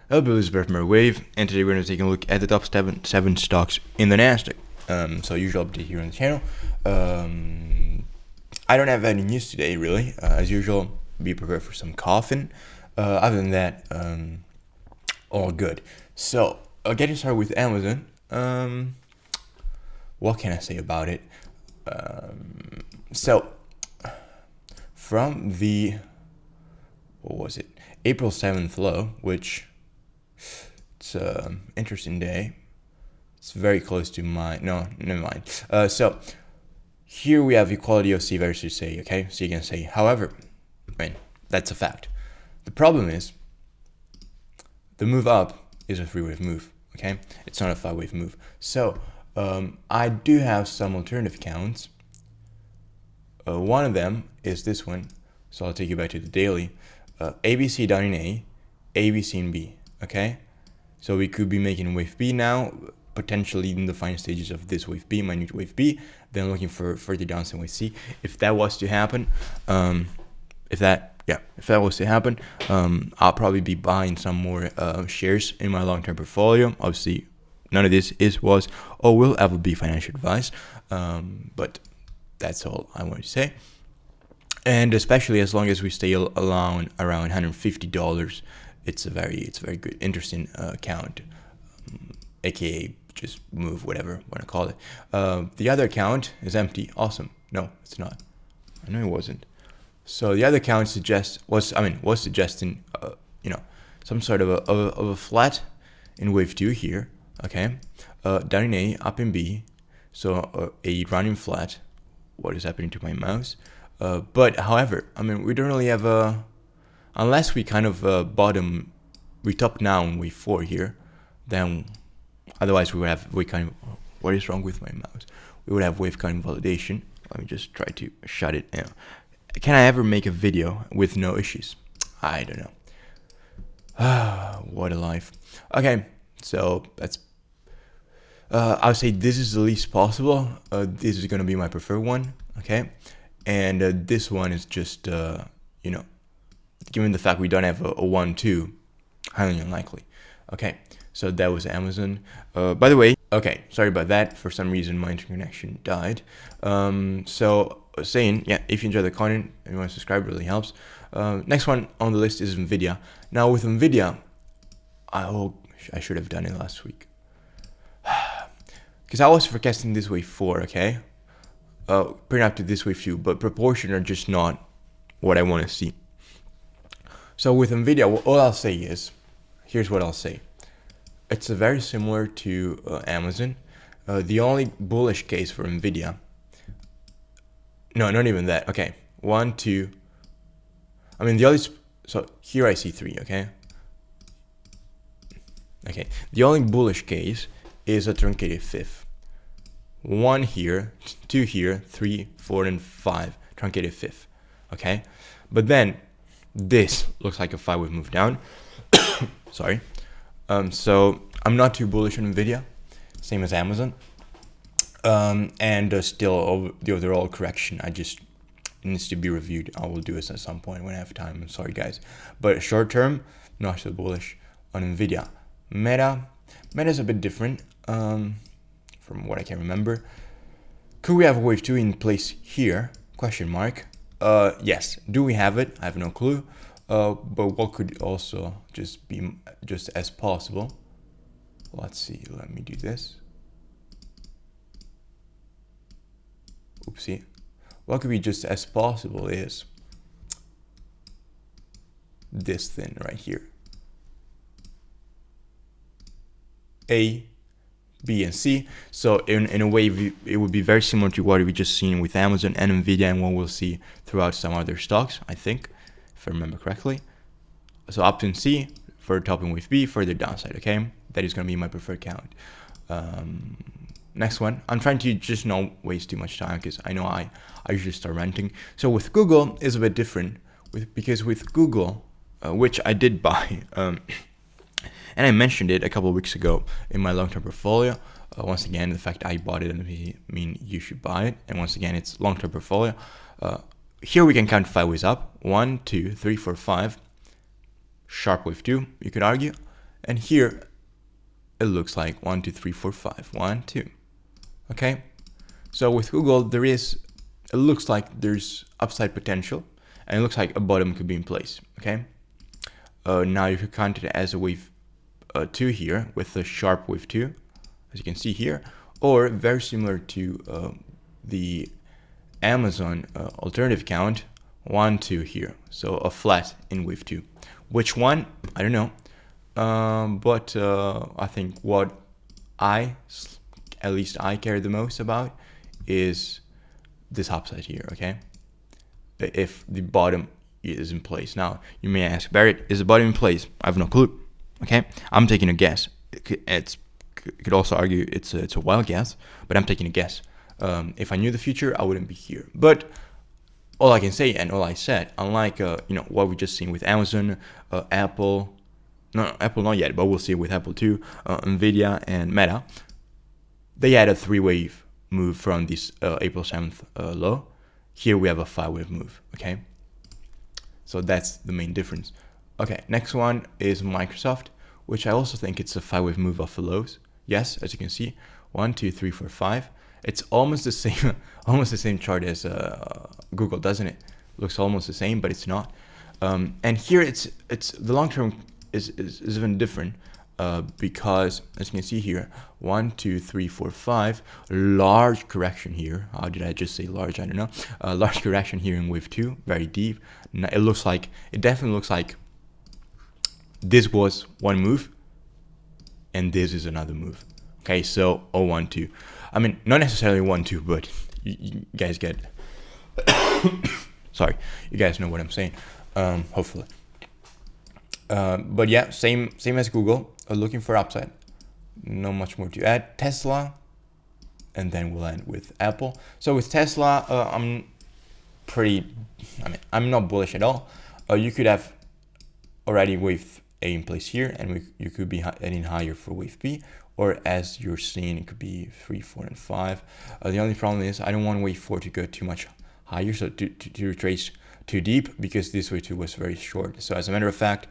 This is Elliott Wave, and today we're going to take a look at the top seven stocks in the Nasdaq. So usual update here on the channel. I don't have any news today, really. As usual, be prepared for some coughing. Other than that, all good. So getting started with Amazon. What can I say about it? So from the April 7th low, which it's an interesting day. It's very close to my, no, never mind. So here we have equality of C versus A, okay? So you can say, however, I mean, that's a fact. The problem is the move up is a 3-wave move, okay? It's not a 5-wave move. So I do have some alternative counts. One of them is this one. So I'll take you back to the daily. ABC down in A, ABC in B, okay? So we could be making wave B now, potentially in the final stages of this wave B, minute wave B, then looking for further downside wave C. If that was to happen, if that was to happen, I'll probably be buying some more shares in my long-term portfolio. Obviously, none of this will ever be financial advice, but that's all I want to say. And especially as long as we stay around $150, it's a very good, interesting account, aka just move, whatever you want to call it. The other account is empty. Awesome. No, it's not. I know it wasn't. So the other account was suggesting some sort of a flat in wave 2 here. Okay, down in A, up in B. So a running flat. What is happening to my mouse? But however, I mean, we don't really have unless we kind of we top down wave 4 here, then otherwise we would have what is wrong with my mouse? We would have wave kind of validation. Let me just try to shut it down. Can I ever make a video with no issues? I don't know. What a life. Okay, so that's I would say this is the least possible. This is going to be my preferred one, okay? And this one is just, given the fact we don't have a 1-2, highly unlikely. Okay, so that was Amazon. By the way, okay, sorry about that. For some reason, my interconnection died. So saying, yeah, if you enjoy the content and you want to subscribe, it really helps. Next one on the list is NVIDIA. Now with NVIDIA, I should have done it last week. Because I was forecasting this wave 4, okay? Pretty up to this wave 2, but proportion are just not what I want to see. So with NVIDIA, all I'll say is, here's what I'll say. It's very similar to Amazon. The only bullish case for NVIDIA, no, not even that. Okay, 1, 2. I mean, so here I see 3, okay? Okay, the only bullish case is a truncated fifth. 1 here, 2 here, 3, 4, and 5, truncated fifth, okay? But then, this looks like a 5-wave move down. Sorry. So, I'm not too bullish on NVIDIA, same as Amazon. And still, the overall correction, it needs to be reviewed. I will do this at some point when I have time. I'm sorry, guys. But short term, not so bullish on NVIDIA. Meta is a bit different. From what I can remember. Could we have a wave 2 in place here? Question mark. Yes. Do we have it? I have no clue. But what could also just be just as possible? Let's see. Let me do this. Oopsie. What could be just as possible is this thing right here. A, B, and C. So in a way, it would be very similar to what we just seen with Amazon and NVIDIA, and what we'll see throughout some other stocks, I think, if I remember correctly. So up in C, for top in wave B, further downside, okay? That is going to be my preferred count. Next one. I'm trying to just not waste too much time, because I know I usually start ranting. So with Google, is a bit different, because with Google, which I did buy, and I mentioned it a couple of weeks ago in my long-term portfolio. Once again, the fact I bought it doesn't mean you should buy it. And once again, it's long-term portfolio. Here we can count 5 ways up. 1, 2, 3, 4, 5. Sharp wave 2, you could argue. And here it looks like 1, 2, 3, 4, 5. 1, 2. Okay. So with Google, it looks like there's upside potential, and it looks like a bottom could be in place. Okay. Now you could count it as a wave 2 here with a sharp wave 2, as you can see here, or very similar to the Amazon alternative count, 1, 2 here. So a flat in wave 2. Which one? I don't know. But I think what at least I care the most about is this upside here, okay? If the bottom is in place. Now, you may ask, Barrett, is the bottom in place? I have no clue, okay? I'm taking a guess. You could also argue it's a wild guess, but I'm taking a guess. If I knew the future, I wouldn't be here. But all I can say, and all I said, unlike what we just seen with Amazon, Apple not yet, but we'll see with Apple too, Nvidia and Meta, they had a 3-wave move from this April 7th low. Here we have a 5-wave move, okay? So that's the main difference. Okay, next one is Microsoft, which I also think it's a 5-wave move off the lows. Yes, as you can see, 1, 2, 3, 4, 5. It's almost the same, almost the same chart as Google, doesn't it? Looks almost the same, but it's not. And here it's the long term is even different because, as you can see here, 1, 2, 3, 4, 5, large correction here. How did I just say large? I don't know. Large correction here in wave 2, very deep. It definitely looks like this was one move, and this is another move. Okay, so 1, 2. I mean, not necessarily 1, 2, but you guys get. Sorry, you guys know what I'm saying. Hopefully. But yeah, same as Google. Looking for upside. No much more to add. Tesla, and then we'll end with Apple. So with Tesla, I'm not bullish at all. You could have already wave A in place here, and you could be heading higher for wave B, or as you're seeing, it could be 3, 4, and 5. The only problem is I don't want wave 4 to go too much higher, so to retrace too deep, because this wave 2 was very short. So as a matter of fact,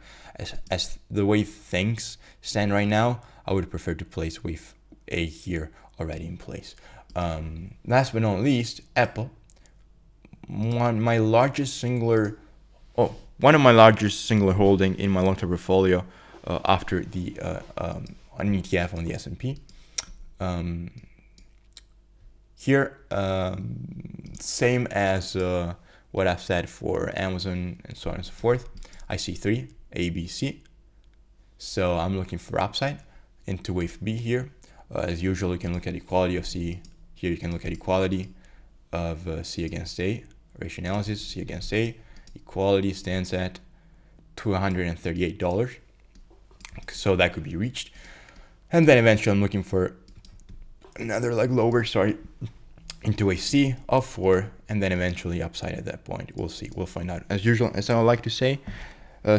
as the wave things stand right now, I would prefer to place wave A here already in place. Last but not least, Apple. One of my largest singular holding in my long-term portfolio after the an ETF on the S&P. Here, same as what I've said for Amazon and so on and so forth. I see 3, A, B, C. So I'm looking for upside into wave B here. As usual, you can look at equality of C. Here you can look at equality of C against A. Ratio analysis, C against A. Equality stands at $238. So that could be reached. And then eventually I'm looking for another lower, into a C of 4, and then eventually upside at that point. We'll see. We'll find out. As usual, as I like to say,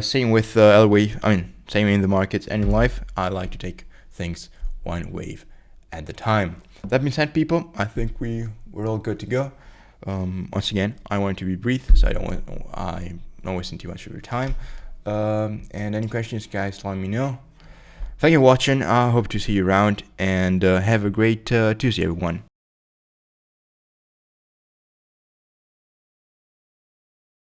same with Elliott Wave. Same in the markets and in life. I like to take things one wave at the time. That being said, people, I think we're all good to go. Once again, I want to be brief, so I'm not wasting too much of your time. And any questions, guys, let me know. Thank you for watching. I hope to see you around, and have a great Tuesday, everyone.